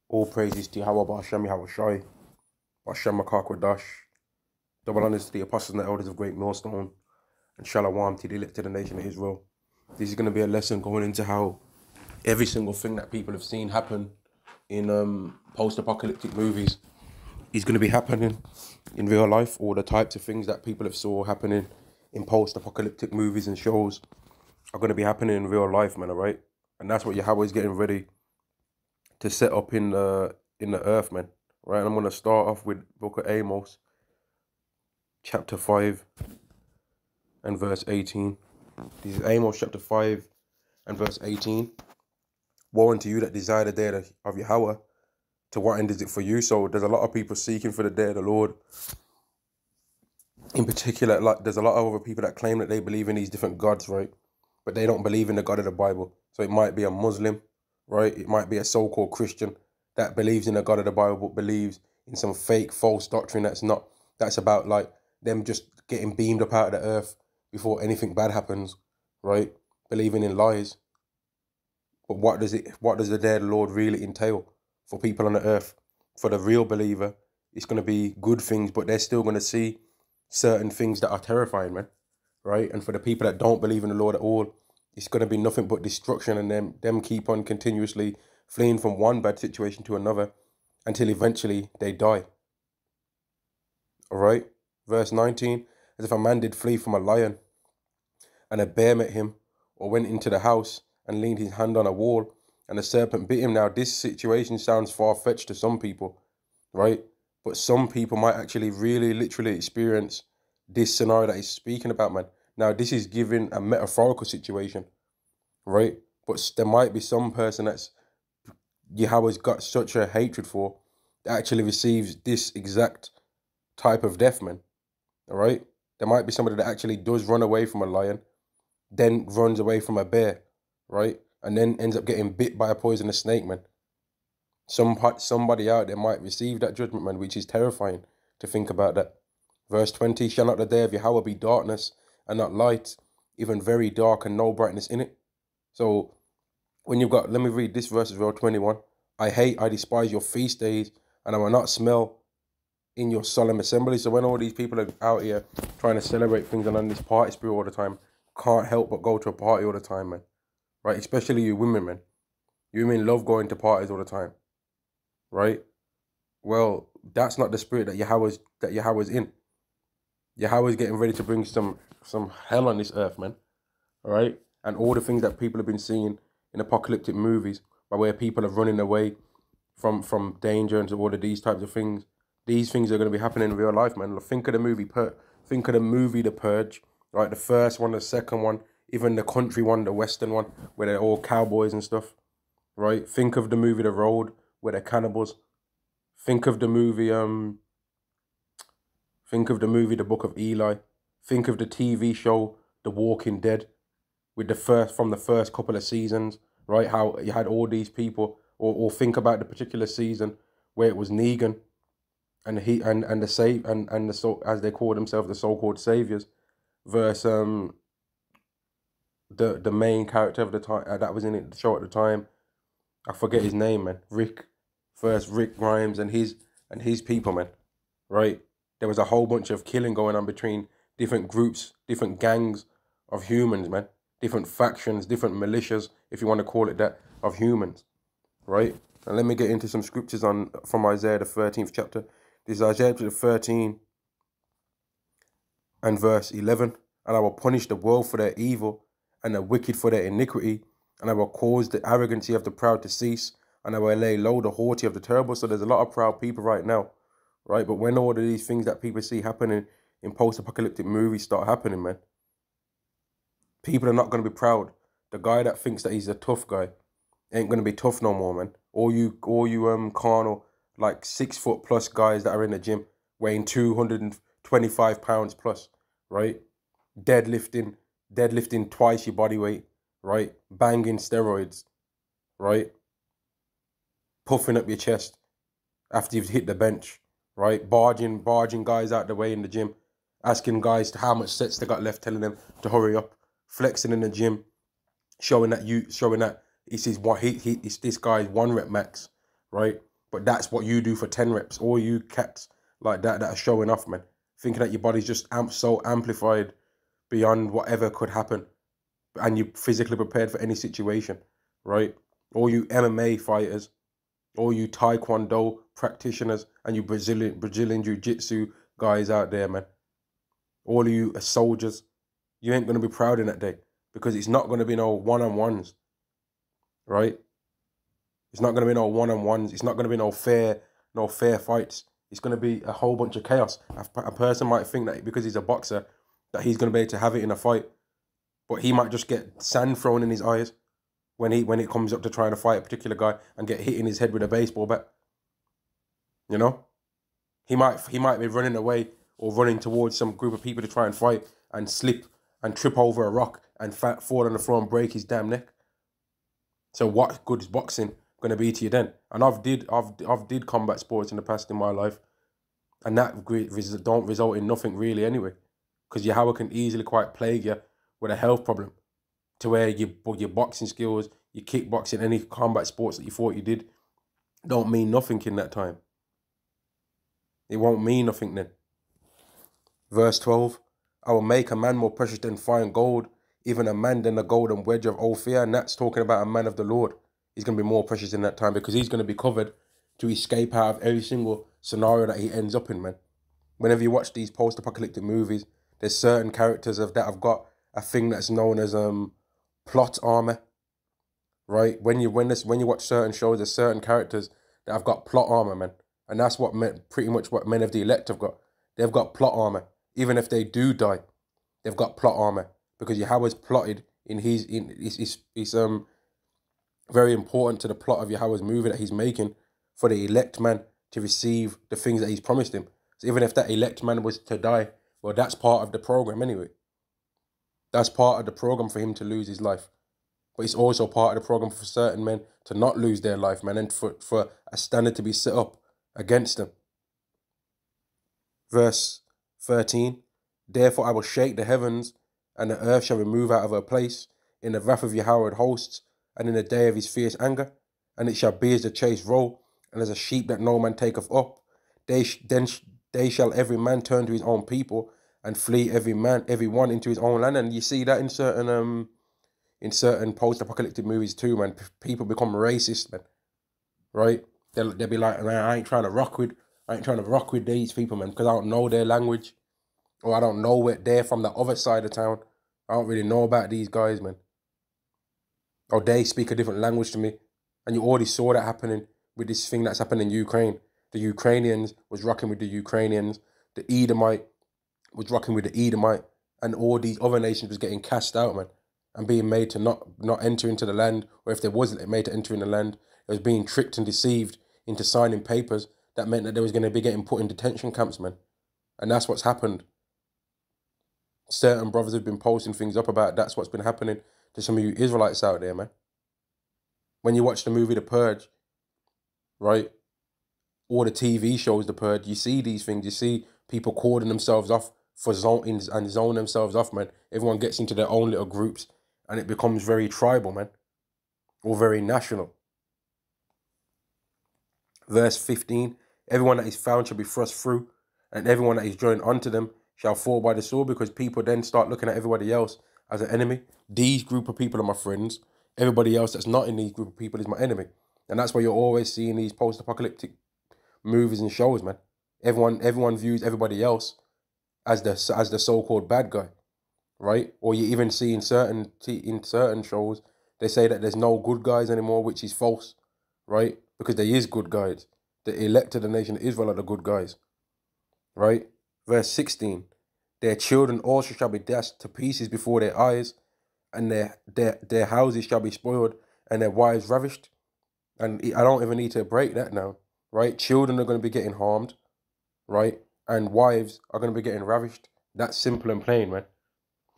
All praises to Yahweh Ba'Shem Yahweh Shai, Ba'Shem Makak double honors to the apostles and the elders of Great Millstone, and Shalom to the elected nation of Israel. This is going to be a lesson going into how every single thing that people have seen happen in post-apocalyptic movies is going to be happening in real life, or the types of things that people have saw happening in post-apocalyptic movies and shows are going to be happening in real life, man, alright? And that's what Yahweh is getting ready to set up in the earth, man. Right, and I'm going to start off with Book of Amos, chapter 5 and verse 18. This is Amos chapter 5 and verse 18. Woe unto you that desire the day of Yahweh. To what end is it for you? So there's a lot of people seeking for the day of the Lord. In particular, like there's a lot of other people that claim that they believe in these different gods, right? But they don't believe in the God of the Bible. So it might be a Muslim, right? It might be a so-called Christian that believes in the God of the Bible, but believes in some fake, false doctrine that's about like them just getting beamed up out of the earth before anything bad happens, right? Believing in lies. But what does the day of the Lord really entail for people on the earth? For the real believer, it's going to be good things, but they're still going to see certain things that are terrifying, man, right? And for the people that don't believe in the Lord at all, it's going to be nothing but destruction, and them keep on continuously fleeing from one bad situation to another until eventually they die. All right? Verse 19, as if a man did flee from a lion, and a bear met him, or went into the house and leaned his hand on a wall, and a serpent bit him. Now, this situation sounds far-fetched to some people, right? But some people might actually really literally experience this scenario that he's speaking about, man. Now, this is given a metaphorical situation, right? But there might be some person that's Yahweh's got such a hatred for that actually receives this exact type of death, man. All right? There might be somebody that actually does run away from a lion, then runs away from a bear, right? And then ends up getting bit by a poisonous snake, man. Somebody out there might receive that judgment, man, which is terrifying to think about that. Verse 20, shall not the day of Yahweh be darkness and not light, even very dark and no brightness in it? So when you've got, let me read this verse as well, 21. I despise your feast days, and I will not smell in your solemn assembly. So when all these people are out here trying to celebrate things and on this party spirit all the time, can't help but go to a party all the time, man. Right? Especially you women, man. You women love going to parties all the time. Right? Well, that's not the spirit that Yahweh's in. Yahweh's getting ready to bring some hell on this earth, man. All right? And all the things that people have been seeing in apocalyptic movies, by where people are running away from danger and all of these types of things. These things are going to be happening in real life, man. Think of the movie The Purge, right? The first one, the second one, even the country one, the western one, where they're all cowboys and stuff, right? Think of the movie The Road, where they're cannibals. Think of the movie The Book of Eli. Think of the TV show The Walking Dead, with the first couple of seasons, right? How you had all these people, or think about the particular season where it was Negan, and as they call themselves, the so-called saviors, versus the main character of the time that was in it, the show at the time. I forget his name, man. Rick Grimes and his people, man. Right? There was a whole bunch of killing going on between different groups, different gangs of humans, man. Different factions, different militias, if you want to call it that, of humans. Right? And let me get into some scriptures from Isaiah the 13th chapter. This is Isaiah chapter 13 and verse 11. And I will punish the world for their evil and the wicked for their iniquity. And I will cause the arrogancy of the proud to cease. And I will lay low the haughty of the terrible. So there's a lot of proud people right now. Right? But when all of these things that people see happening in post-apocalyptic movies start happening, man, people are not going to be proud. The guy that thinks that he's a tough guy ain't going to be tough no more, man. All you carnal, like 6 foot plus guys that are in the gym weighing 225 pounds plus, right? Deadlifting twice your body weight, right? Banging steroids, right? Puffing up your chest after you've hit the bench, right? Barging guys out the way in the gym, asking guys how much sets they got left, telling them to hurry up, flexing in the gym, showing that it's this guy's 1 rep max, right? But that's what you do for 10 reps. All you cats like that are showing off, man. Thinking that your body's just so amplified beyond whatever could happen. And you're physically prepared for any situation, right? All you MMA fighters, all you Taekwondo practitioners, and you Brazilian Jiu-Jitsu guys out there, man. All of you soldiers, you ain't going to be proud in that day. Because it's not going to be no one-on-ones, right? It's not going to be no one-on-ones. It's not going to be no fair fights. It's going to be a whole bunch of chaos. A person might think that because he's a boxer, that he's going to be able to have it in a fight. But he might just get sand thrown in his eyes when it comes up to trying to fight a particular guy and get hit in his head with a baseball bat. You know? He might be running away or running towards some group of people to try and fight and slip and trip over a rock and fall on the floor and break his damn neck. So what good is boxing going to be to you then? And I've did combat sports in the past in my life, and that don't result in nothing really anyway, because your can easily quite plague you with a health problem, to where your boxing skills, your kickboxing, any combat sports that you thought you did, don't mean nothing in that time. It won't mean nothing then. Verse 12, I will make a man more precious than fine gold, even a man than the golden wedge of Ophir. And that's talking about a man of the Lord. He's going to be more precious in that time, because he's going to be covered to escape out of every single scenario that he ends up in, man. Whenever you watch these post-apocalyptic movies, there's certain characters that have got a thing that's known as plot armor, right? When you watch certain shows, there's certain characters that have got plot armor, man. And that's pretty much what men of the elect have got. They've got plot armor. Even if they do die, they've got plot armor, because Yahweh's plotted it's very important to the plot of Yahweh's movie that he's making for the elect man to receive the things that he's promised him. So even if that elect man was to die, well, that's part of the program anyway. That's part of the program for him to lose his life. But it's also part of the program for certain men to not lose their life, man, and for a standard to be set up against them. Verse 13, therefore I will shake the heavens, and the earth shall remove out of her place in the wrath of Yahweh hosts, and in the day of his fierce anger. And it shall be as the chase roll, and as a sheep that no man taketh up. Then shall every man turn to his own people, and flee every one into his own land. And you see that in certain post-apocalyptic movies too, man. People become racist, man. Right? They'll be like, man, I ain't trying to rock with these people, man, because I don't know their language, or I don't know where they're from the other side of town. I don't really know about these guys, man. Or they speak a different language to me. And you already saw that happening with this thing that's happened in Ukraine. The Ukrainians was rocking with the Ukrainians. The Edomite was rocking with the Edomite. And all these other nations was getting cast out, man. And being made to not enter into the land. Or if there wasn't made to enter in the land, it was being tricked and deceived into signing papers that meant that they was going to be getting put in detention camps, man. And that's what's happened. Certain brothers have been posting things up about that's what's been happening to some of you Israelites out there, man. When you watch the movie The Purge, right, or the TV shows The Purge, you see these things. You see people calling themselves off for zone themselves off, man. Everyone gets into their own little groups, and it becomes very tribal, man, or very national. Verse 15, everyone that is found shall be thrust through, and everyone that is joined unto them shall fall by the sword, because people then start looking at everybody else as an enemy. These group of people are my friends. Everybody else that's not in these group of people is my enemy. And that's why you're always seeing these post-apocalyptic movies and shows, man. Everyone views everybody else as the so-called bad guy, right? Or you even see in certain shows, they say that there's no good guys anymore, which is false, right? Because there is good guys. The elect of the nation of Israel are the good guys, right? Verse 16, their children also shall be dashed to pieces before their eyes, and their houses shall be spoiled, and their wives ravished. And I don't even need to break that now, right? Children are going to be getting harmed, right? And wives are going to be getting ravished. That's simple and plain, man.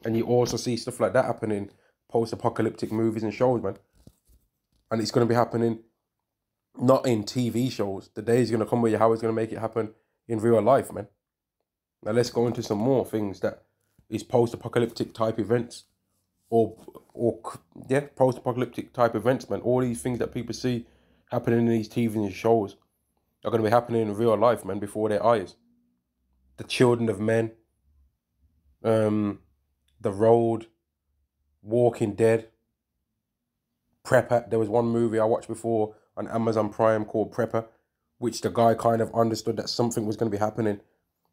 And you also see stuff like that happening in post-apocalyptic movies and shows, man. And it's going to be happening not in TV shows. The day is going to come where Yahweh's going to make it happen in real life, man. Now let's go into some more things that is post-apocalyptic type events. Or post-apocalyptic type events, man. All these things that people see happening in these TV and shows. are going to be happening in real life, man, before their eyes. The Children of Men, The Road, Walking Dead, Prepper. There was one movie I watched before on Amazon Prime called Prepper, which the guy kind of understood that something was going to be happening,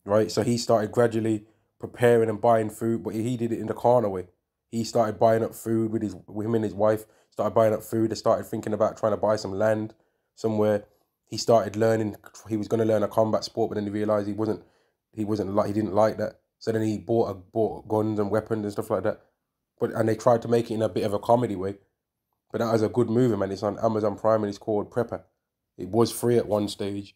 right? So he started gradually preparing and buying food, but he did it in the carnal way. He started buying up food with him and his wife, started buying up food. They started thinking about trying to buy some land somewhere. He started learning, he was going to learn a combat sport, but then he realized he didn't like that. So then he bought guns and weapons and stuff like that. And they tried to make it in a bit of a comedy way. But that was a good movie, man. It's on Amazon Prime and it's called Prepper. It was free at one stage,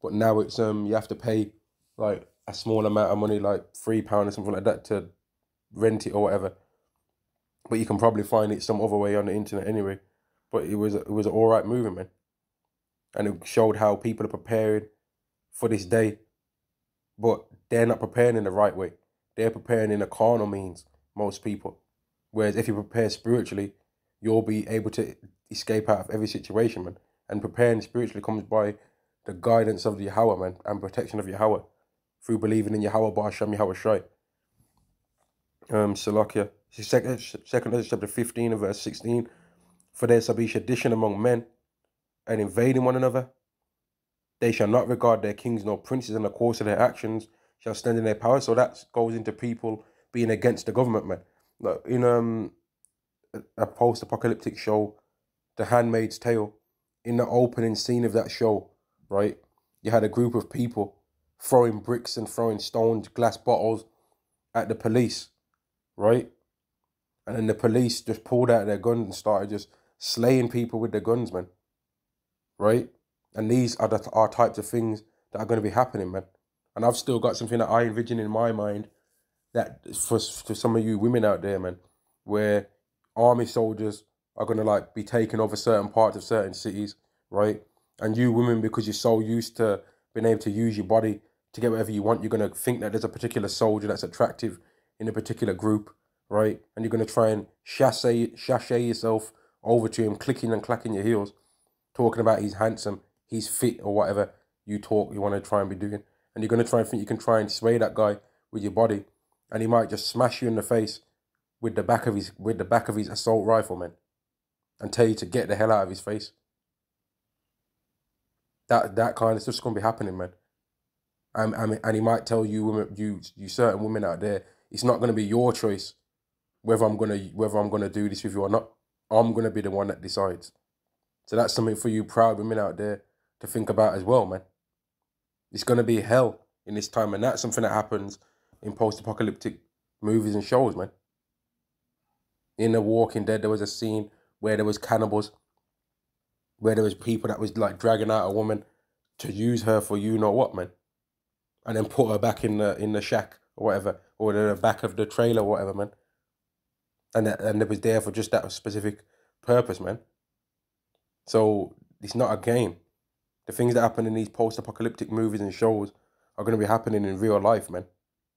but now it's you have to pay like a small amount of money, like £3 or something like that, to rent it or whatever. But you can probably find it some other way on the internet anyway. But it was an alright movie, man. And it showed how people are preparing for this day, but they're not preparing in the right way. They're preparing in a carnal means, most people. Whereas if you prepare spiritually, you'll be able to escape out of every situation, man. And preparing spiritually comes by the guidance of the Yahweh, man, and protection of Yahweh through believing in Yahweh Ba'Hashem Yahweh Shai. Salakia. Second chapter 15 and verse 16. For there shall be sedition among men, and invading one another. They shall not regard their kings nor princes, and the course of their actions shall stand in their power. So that goes into people being against the government, man. Like in a post-apocalyptic show, The Handmaid's Tale, in the opening scene of that show, right, you had a group of people throwing bricks and throwing stones, glass bottles at the police, right? And then the police just pulled out their guns and started just slaying people with their guns, man. Right? And these are types of things that are going to be happening, man. And I've still got something that I envision in my mind that for some of you women out there, man, where army soldiers are going to like be taking over certain parts of certain cities, right? And you women, because you're so used to being able to use your body to get whatever you want, you're going to think that there's a particular soldier that's attractive in a particular group, right? And you're going to try and sashay yourself over to him, clicking and clacking your heels, talking about he's handsome, he's fit, or whatever you want to try and be doing. And you're going to try and think you can try and sway that guy with your body, and he might just smash you in the face with the back of his assault rifle, man, and tell you to get the hell out of his face. That kind of stuff's going to be happening, man. And he might tell you women, you certain women out there, it's not going to be your choice whether I'm gonna do this with you or not. I'm going to be the one that decides. So that's something for you proud women out there to think about as well, man. It's going to be hell in this time, and that's something that happens in post-apocalyptic movies and shows, man. In The Walking Dead, there was a scene where there was cannibals, where there was people that was like dragging out a woman to use her for you know what, man, and then put her back in the shack or whatever, or the back of the trailer or whatever, man. And it was there for just that specific purpose, man. So it's not a game. The things that happen in these post-apocalyptic movies and shows are going to be happening in real life, man.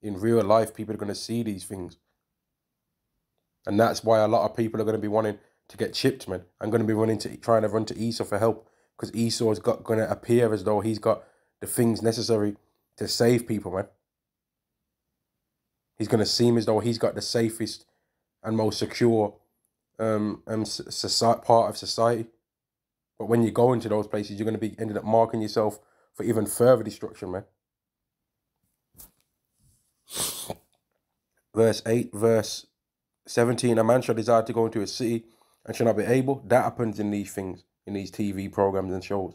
In real life, people are going to see these things. And that's why a lot of people are going to be wanting to get chipped, man. I'm going to be trying to run to Esau for help, because Esau's going to appear as though he's got the things necessary to save people, man. He's going to seem as though he's got the safest and most secure part of society. But when you go into those places, you're going to be ended up marking yourself for even further destruction, man. Verse 8, verse 17, a man shall desire to go into a city and shall not be able. That happens in these things, in these TV programs and shows,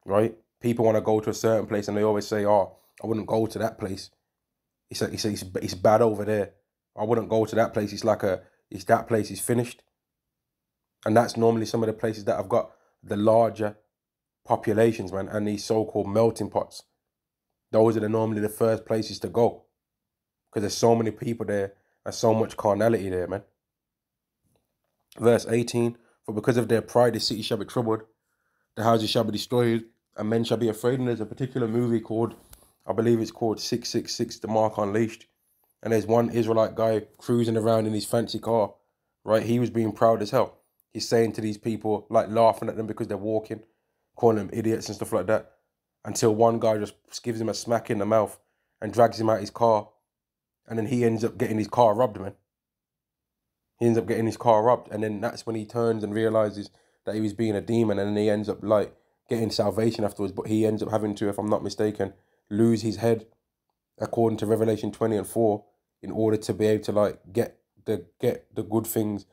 right? People want to go to a certain place and they always say, oh, I wouldn't go to that place. It's bad over there. I wouldn't go to that place. That place is finished. And that's normally some of the places that have got the larger populations, man, and these so-called melting pots. Those are normally the first places to go, because there's so many people there and so much carnality there, man. Verse 18, for because of their pride the city shall be troubled, the houses shall be destroyed, and men shall be afraid. And there's a particular movie called, I believe it's called 666, The Mark Unleashed. And there's one Israelite guy cruising around in his fancy car, right? He was being proud as hell. He's saying to these people, like laughing at them because they're walking, calling them idiots and stuff like that. until one guy just gives him a smack in the mouth and drags him out his car. And then he ends up getting his car robbed, man. He ends up getting his car robbed. And then that's when he turns and realizes that he was being a demon. And then he ends up like getting salvation afterwards. But he ends up having to, if I'm not mistaken, lose his head, according to Revelation 20:4, in order to be able to like get the good things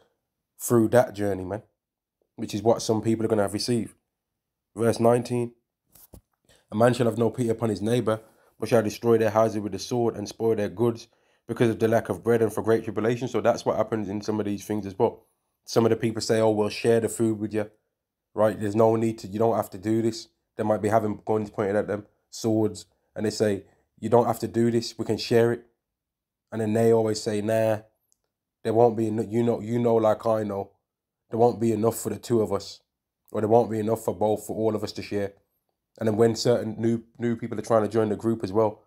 through that journey, man. Which is what some people are going to have received. Verse 19. A man shall have no pity upon his neighbour, but shall destroy their houses with the sword and spoil their goods because of the lack of bread and for great tribulation. So that's what happens in some of these things as well. Some of the people say, oh, we'll share the food with you, right? There's no need to, you don't have to do this. They might be having guns pointed at them, swords, and they say, you don't have to do this, we can share it. And then they always say, nah, there won't be, you know, like I know, there won't be enough for the two of us, or there won't be enough for all of us to share. And then when certain new people are trying to join the group as well,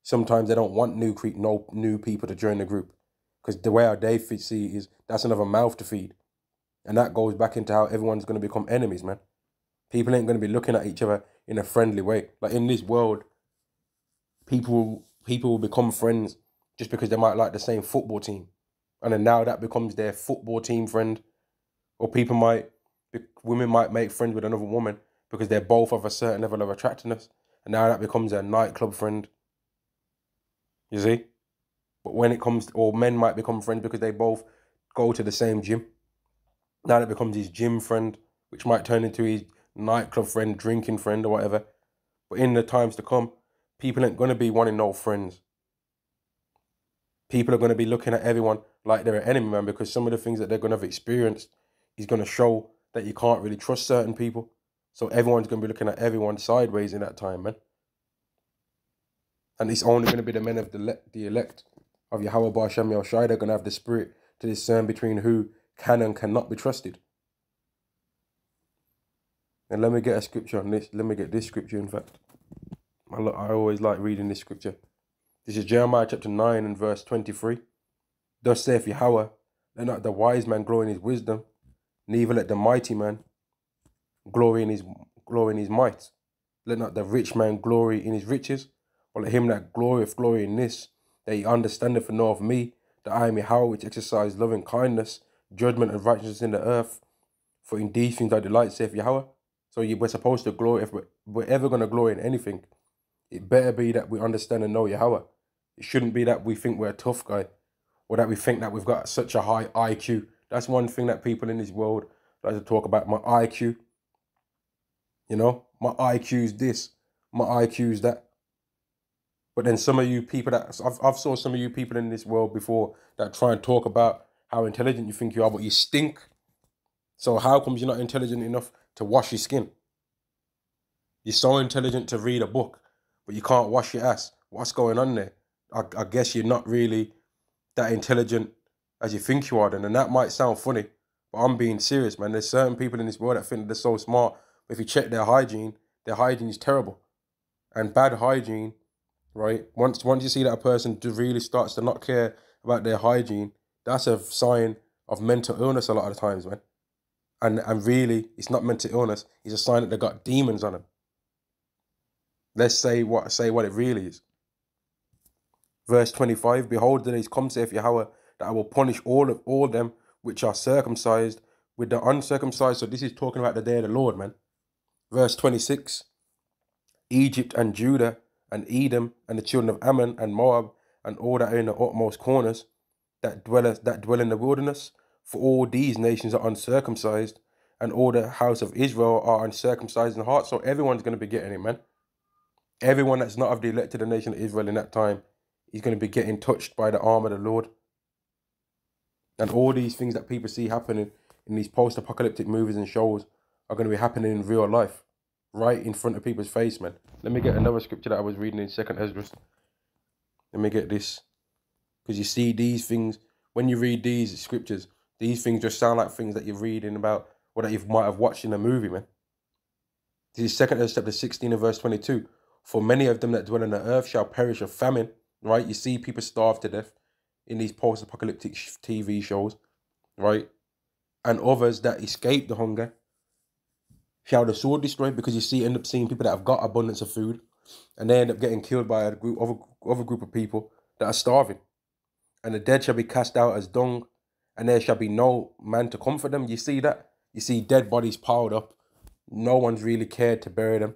sometimes they don't want new people to join the group, because the way how they see it is that's another mouth to feed, and that goes back into how everyone's going to become enemies, man. People ain't going to be looking at each other in a friendly way. Like in this world, people will become friends just because they might like the same football team, and then now that becomes their football team friend. Or women might make friends with another woman because they're both of a certain level of attractiveness, and now that becomes a nightclub friend. You see? But when it comes, or men might become friends because they both go to the same gym. Now that becomes his gym friend, which might turn into his nightclub friend, drinking friend, or whatever. But in the times to come, people ain't going to be wanting no friends. People are going to be looking at everyone like they're an enemy, man, because some of the things that they're going to have experienced is going to show that you can't really trust certain people. So everyone's going to be looking at everyone sideways in that time, man. And it's only going to be the men of the elect of Yahweh Ba'Shem Yahushai. They're going to have the spirit to discern between who can and cannot be trusted. And let me get a scripture on this. Let me get this scripture, in fact. I always like reading this scripture. This is Jeremiah chapter 9 and verse 23. Thus saith Yahweh, let not the wise man glory in his wisdom, neither let the mighty man glory in his might. Let not the rich man glory in his riches, but let him that glorieth glory in this, that he understandeth and know of me, that I am Yahweh, which exercise loving kindness, judgment and righteousness in the earth. For in these things I delight, saith Yahweh. So we're supposed to glory. If we're ever going to glory in anything, it better be that we understand and know Yahweh. It shouldn't be that we think we're a tough guy, or that we think that we've got such a high IQ. That's one thing that people in this world like to talk about, my IQ. You know, my IQ's this, my IQ's that. But then some of you people I've saw some of you people in this world before that try and talk about how intelligent you think you are, but you stink. So how comes you're not intelligent enough to wash your skin? You're so intelligent to read a book, but you can't wash your ass. What's going on there? I guess you're not really that intelligent as you think you are then. And that might sound funny, but I'm being serious, man. There's certain people in this world that think they're so smart, but if you check their hygiene is terrible. And bad hygiene, right? Once you see that a person really starts to not care about their hygiene, that's a sign of mental illness a lot of the times, man. And really, it's not mental illness. It's a sign that they got demons on them. Let's say what it really is. Verse 25, behold, the days come, saith Yahweh, that I will punish all them which are circumcised with the uncircumcised. So this is talking about the day of the Lord, man. Verse 26, Egypt and Judah and Edom and the children of Ammon and Moab and all that are in the utmost corners that dwell in the wilderness. For all these nations are uncircumcised, and all the house of Israel are uncircumcised in heart. So everyone's going to be getting it, man. Everyone that's not of the elected nation of Israel in that time is going to be getting touched by the arm of the Lord. And all these things that people see happening in these post-apocalyptic movies and shows are going to be happening in real life, right in front of people's face, man. Let me get another scripture that I was reading in 2nd Ezra. Let me get this. Because you see these things, when you read these scriptures, these things just sound like things that you're reading about or that you might have watched in a movie, man. This is 2nd Ezra chapter 16 and verse 22. For many of them that dwell on the earth shall perish of famine, right? You see people starve to death in these post-apocalyptic TV shows, right? And others that escape the hunger shall the sword destroy, because you see, end up seeing people that have got abundance of food, and they end up getting killed by a group other group of people that are starving. And the dead shall be cast out as dung, and there shall be no man to comfort them. You see that? You see dead bodies piled up. No one's really cared to bury them.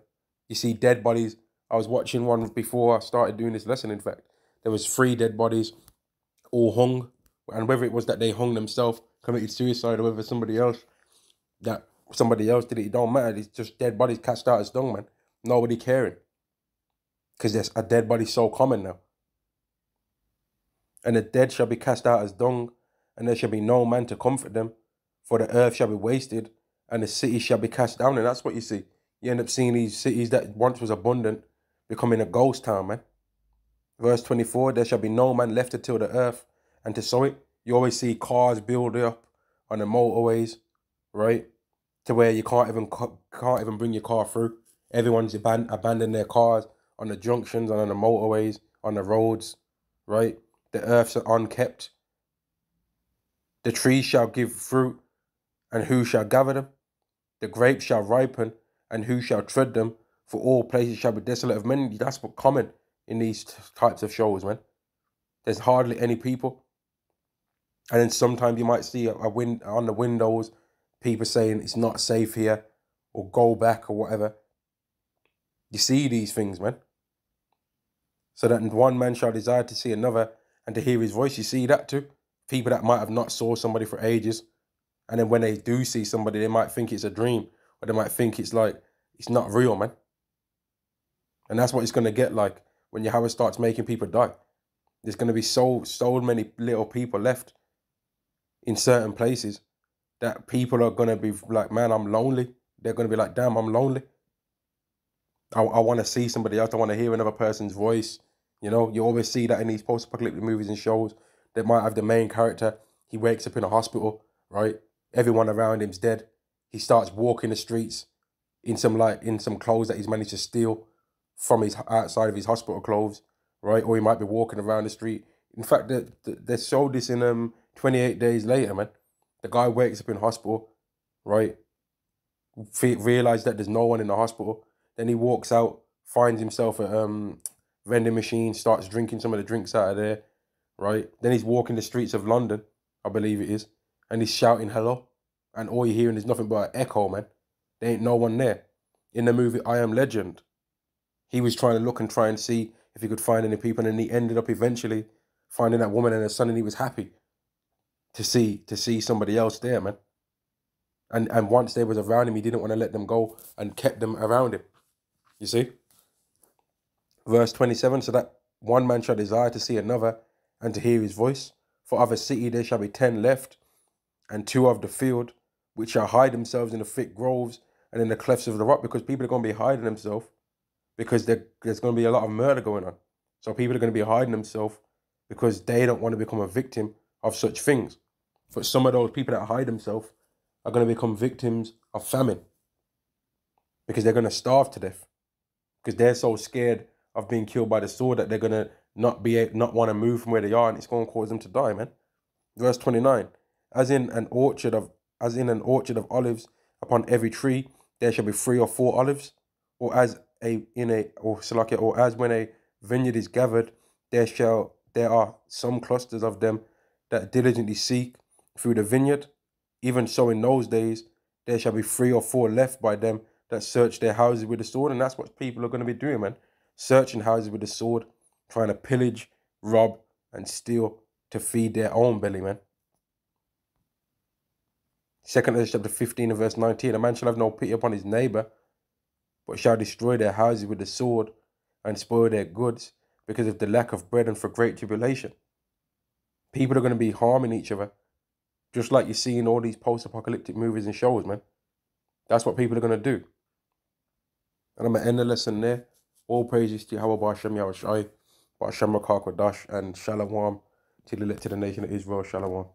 You see dead bodies. I was watching one before I started doing this lesson, in fact. There was 3 dead bodies, all hung. And whether it was that they hung themselves, committed suicide, or whether somebody else did it, it don't matter. It's just dead bodies cast out as dung, man. Nobody caring. Because there's a dead body so common now. And the dead shall be cast out as dung, and there shall be no man to comfort them, for the earth shall be wasted, and the city shall be cast down. And that's what you see. You end up seeing these cities that once was abundant becoming a ghost town, man. Verse 24, there shall be no man left to till the earth and to sow it. You always see cars build up on the motorways, right? To where you can't even bring your car through. Everyone's abandoned their cars on the junctions and on the motorways, on the roads, right? The earth's unkept. The trees shall give fruit, and who shall gather them? The grapes shall ripen, and who shall tread them? For all places shall be desolate of men. That's what common in these types of shows, man. There's hardly any people. And then sometimes you might see on the windows, people saying it's not safe here, or go back, or whatever. You see these things, man. So that one man shall desire to see another, and to hear his voice. You see that too? People that might have not saw somebody for ages, and then when they do see somebody, they might think it's a dream, or they might think it's like, it's not real, man. And that's what it's going to get like when Yahweh starts making people die. There's going to be so many little people left in certain places that people are going to be like, man, I'm lonely. They're going to be like, damn, I'm lonely. I want to see somebody else. I want to hear another person's voice. You know, you always see that in these post-apocalyptic movies and shows that might have the main character. He wakes up in a hospital, right? Everyone around him's dead. He starts walking the streets in some clothes that he's managed to steal from his outside of his hospital clothes, right? Or he might be walking around the street. In fact, they showed this in 28 Days Later, man. The guy wakes up in hospital, right? Realize that there's no one in the hospital. Then he walks out, finds himself a vending machine, starts drinking some of the drinks out of there, right? Then he's walking the streets of London, I believe it is, and he's shouting hello. And all you're hearing is nothing but an echo, man. There ain't no one there. In the movie I Am Legend, he was trying to look and try and see if he could find any people, and he ended up eventually finding that woman and her son, and he was happy to see somebody else there, man. And once they was around him, he didn't want to let them go and kept them around him. You see? Verse 27, so that one man shall desire to see another and to hear his voice. For of a city there shall be 10 left, and 2 of the field, which shall hide themselves in the thick groves and in the clefts of the rock, because people are going to be hiding themselves, because there's going to be a lot of murder going on. So people are going to be hiding themselves because they don't want to become a victim of such things. But some of those people that hide themselves are going to become victims of famine, because they're going to starve to death, because they're so scared of being killed by the sword that they're going to not want to move from where they are, and it's going to cause them to die, man. Verse 29, as in an orchard of olives, upon every tree there shall be 3 or 4 olives, or as when a vineyard is gathered, there are some clusters of them that diligently seek through the vineyard. Even so in those days there shall be 3 or 4 left by them that search their houses with the sword. And that's what people are going to be doing, man. Searching houses with the sword, trying to pillage, rob, and steal to feed their own belly, man. 2 Ezra chapter 15 and verse 19, a man shall have no pity upon his neighbor, but shall destroy their houses with the sword and spoil their goods because of the lack of bread and for great tribulation. People are going to be harming each other, just like you see in all these post-apocalyptic movies and shows, man. That's what people are going to do. And I'm going to end the lesson there. All praises to Yahweh Ba'Shem Yahushai, Ba'Shem Rakak Wadash, and Shalom to the nation of Israel. Shalom.